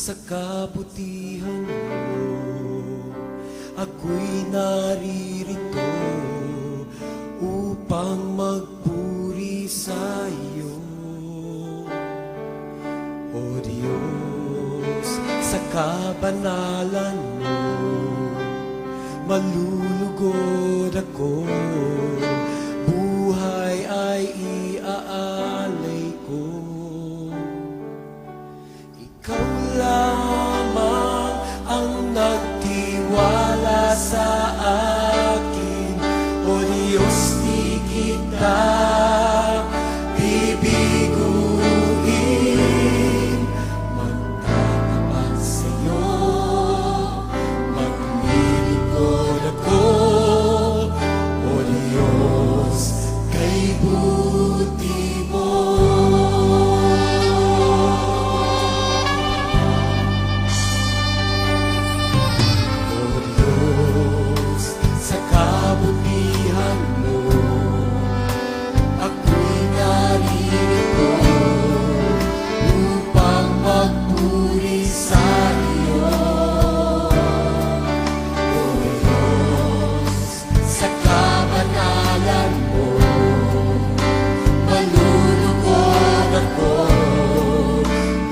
sa kabutihan mo, ako'y naririto upang magpuri sa iyo. O Diyos, sa kabanalan mo, malulugod ako, buhay ay iaalay ko. Ikaw lamang ang nagtiwala sa akin, O Diyos, di kita bibiguin. Magtatapat sa'yo, maglilingkod ako, O Diyos, kay buti mo. O Diyos, sa kabutihan mo, ako'y naririto upang magpuri sa iyo. O Diyos, sa kabanalan mo, malulugod ako,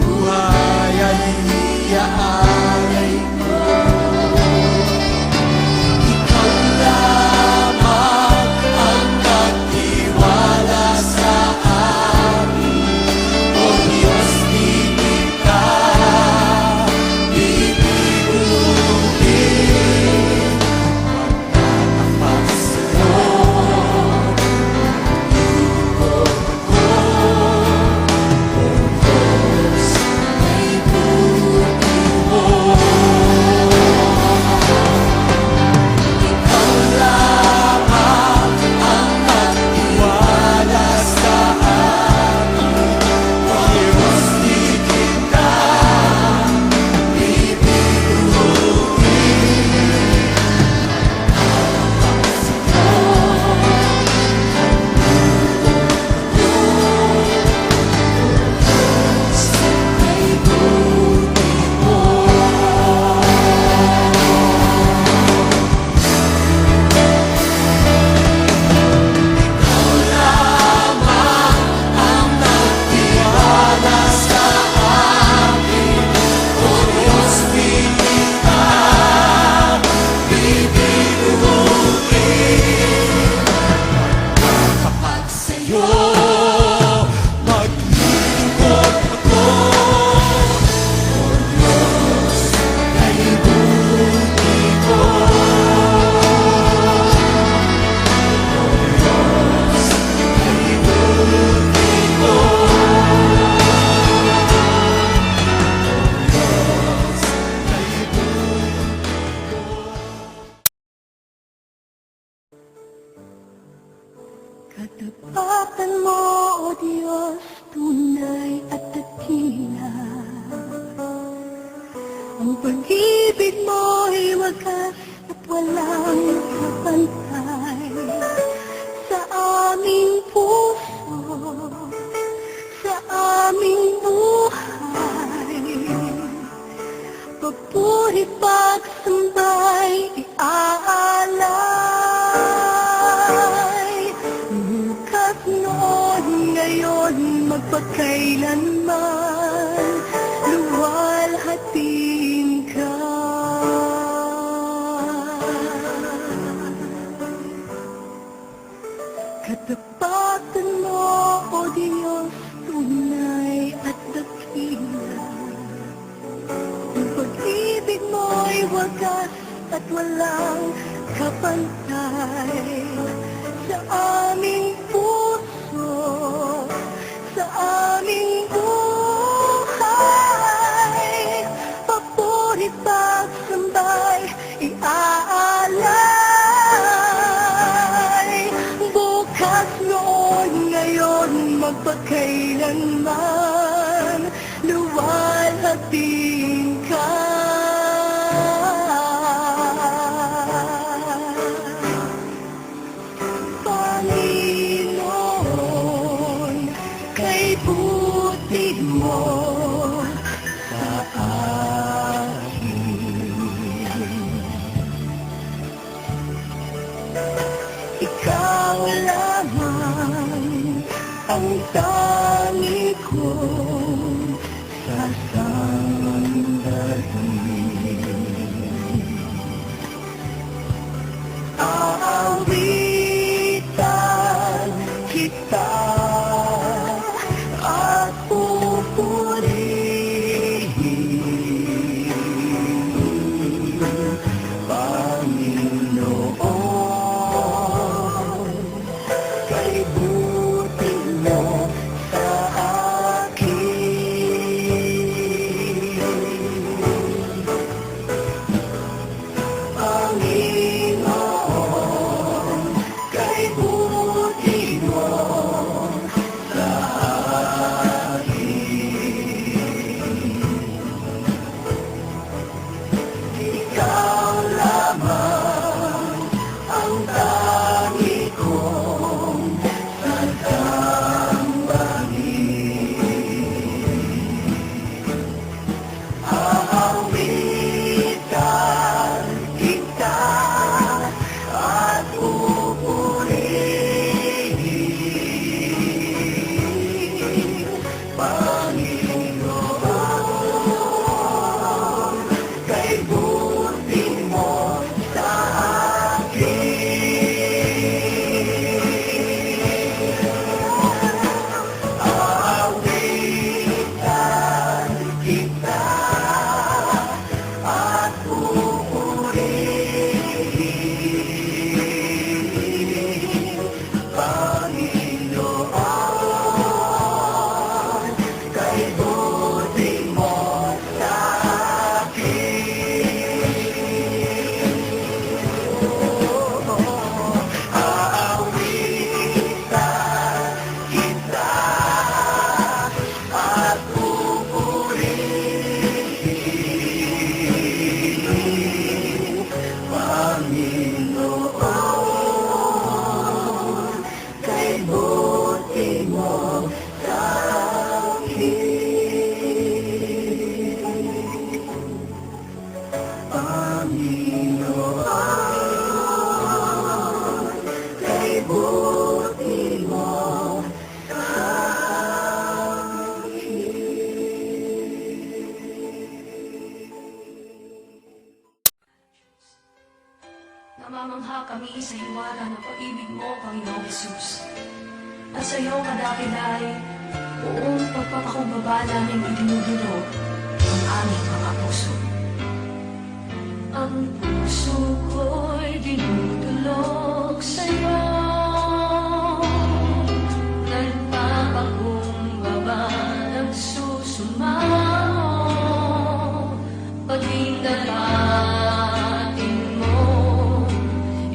buhay ay iaalay ko. Ikaw lamang ang nagtiwala sa akin, O Diyos, di kita bibiguin. Magtatapat sa'yo, maglilingkod ako, O Diyos, kay buti mo. Ikaw lamang ang nagtiwala sa akin, O Diyos, di kita bibiguin. Magtatapat sa'yo, kay buti mo. Ikaw lamang ang nagtiwala sa akin, O Diyos, di kita bibiguin. Magtatapat sa'yo, maglilingkod ako, O Diyos, kay buti mo. O Diyos, kay buti mo. O Diyos, kay buti mo. Katapatan mo, O Diyos, tunay at dakila. Ang pag-ibig mo'y wagas at walang kapantay. Sa aming puso, sa aming buhay, papuri pagsambay iaalay. Bukas noon, ngayon, magpakailanman, luwalhatiin ka. Katapatan mo, O Diyos, tunay at dakila. Ang pag-ibig mo'y wagas at walang kapantay. Sa aming puso, sa aming buhay, papuri pagsambay iaalay. Bukas noon, ngayon, magpakailanman, luwalhatiin ka. Panginoon, kay buti mo sa ikaw lamang ang tangi kong sasambahin. Aawitan kita at pupurihin, Panginoon, kay buti mo sa akin. Panginoon, kay buti mo sa akin. Ikaw lamang ang tangi kong sasambahin. Aawitan kita at pupurihin, Panginoon, kay buti mo sa akin. Aawitan kita at pupurihin, Panginoon, kay buti mo sa akin. Aawitan kita at pupurihin, Panginoon, kay buti mo sa akin. Panginoon, kay buti mo sa Namamangha kami sa hiwala ng pag-ibig mo, Panginoong Hesus. At sa iyong kadakilay, buong pagpapakumbaba namin idinudulog ang aming mga puso. Ang puso ko'y dinudulog sa iyo. Nagpapakumbaba, nagsusumamo, paging dalatin mo.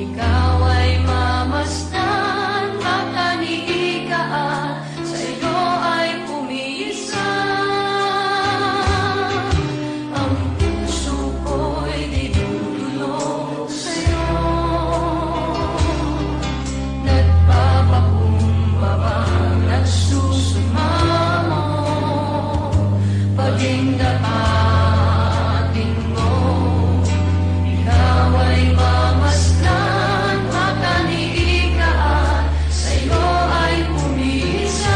Ikaw ay mamasdan, makaniikaan, sa iyo ay pumisan. Ang puso ko'y dinudulog sa iyo. Nagpapakumbaba, nagsusumamo, paging dapatin mo. Ikaw ay mamasdan, makaniikaan, sa iyo ay pumisan.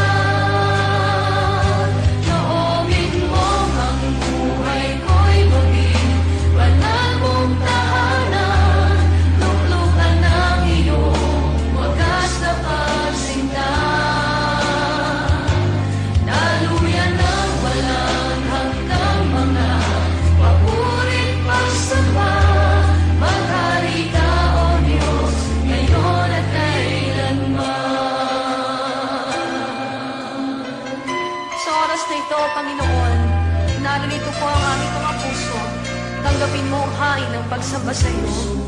Naomin mo ang buhay ko'y maging banal mong tahanan, luklukan ng iyong wagas na pagsinta. Daluyan ng walang hanggang mga papurit pagsamba. Maghari ka, O Diyos, ngayon at kailanman. Sa oras na ito, Panginoon, naririto po ang aming mga puso. Tanggapin mo ang hain ng pagsamba sa iyo.